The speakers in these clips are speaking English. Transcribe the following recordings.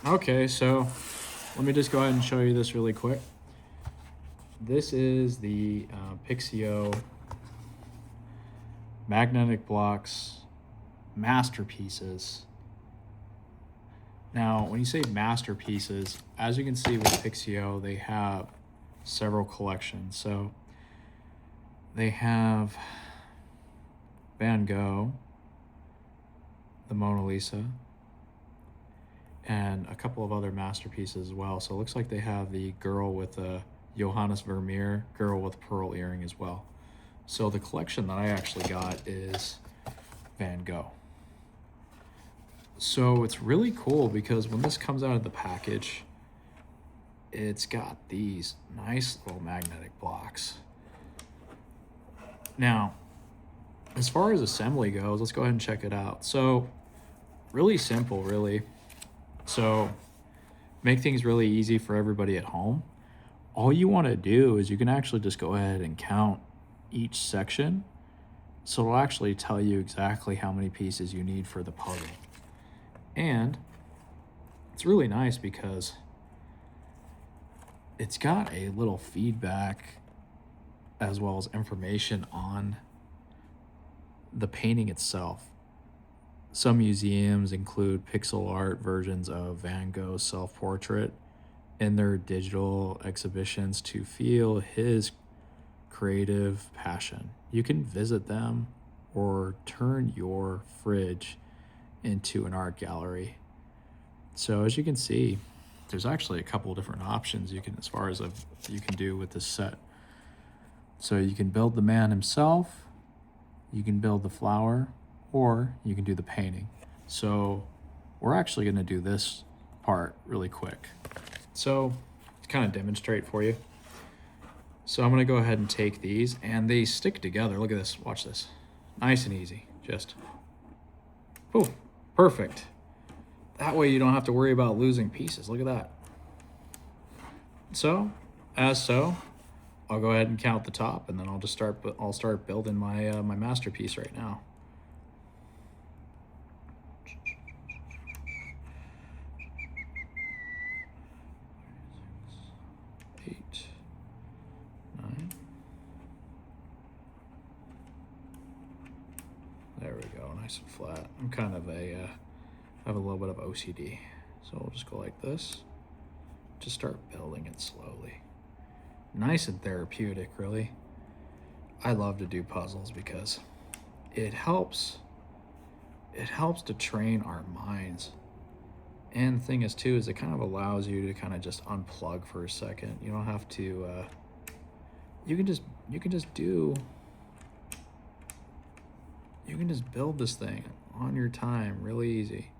Okay, so let me just go ahead and show you this really quick. This is the PIXIO magnetic blocks masterpieces. Now, when you say masterpieces, as you can see with PIXIO, they have several collections. So they have Van Gogh, the Mona Lisa, and a couple of other masterpieces as well. So it looks like they have the girl with a Johannes Vermeer, girl with pearl earring as well. So the collection that I actually got is Van Gogh. So it's really cool because when this comes out of the package, it's got these nice little magnetic blocks. Now, as far as assembly goes, let's go ahead and check it out. So really simple, really. So make things really easy for everybody at home. All you want to do is you can actually just go ahead and count each section. So it'll actually tell you exactly how many pieces you need for the puzzle. And it's really nice because it's got a little feedback as well as information on the painting itself. Some museums include pixel art versions of Van Gogh's self-portrait in their digital exhibitions to feel his creative passion. You can visit them or turn your fridge into an art gallery. So as you can see, there's actually a couple of different options you can, as far as you can do with this set. So you can build the man himself, you can build the flower, or you can do the painting. So we're actually going to do this part really quick. So to kind of demonstrate for you. So I'm going to go ahead and take these, and they stick together. Look at this. Watch this. Nice and easy. Just, poof, perfect. That way you don't have to worry about losing pieces. Look at that. So, I'll go ahead and count the top, and then I'll start building my my masterpiece right now. Eight, 9. There we go, nice and flat. I'm kind of I have a little bit of OCD, so we'll just go like this. Just start building it slowly. Nice and therapeutic, really. I love to do puzzles because it helps to train our minds. And the thing is too, is it kind of allows you to kind of just unplug for a second. You don't have to you can just build this thing on your time really easy.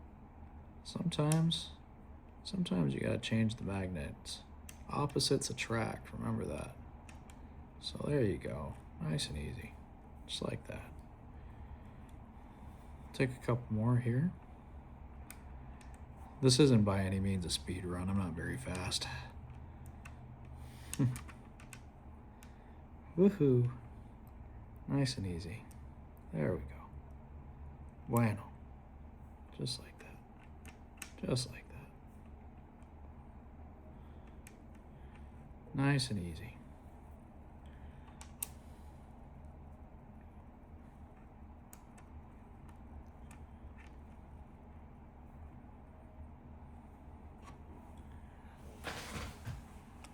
Sometimes you gotta change the magnets. Opposites attract, remember that. So there you go, nice and easy, just like that. Take a couple more here. This isn't by any means a speed run, I'm not very fast. Woohoo, nice and easy. There we go. Bueno, just like that, just like that. Nice and easy.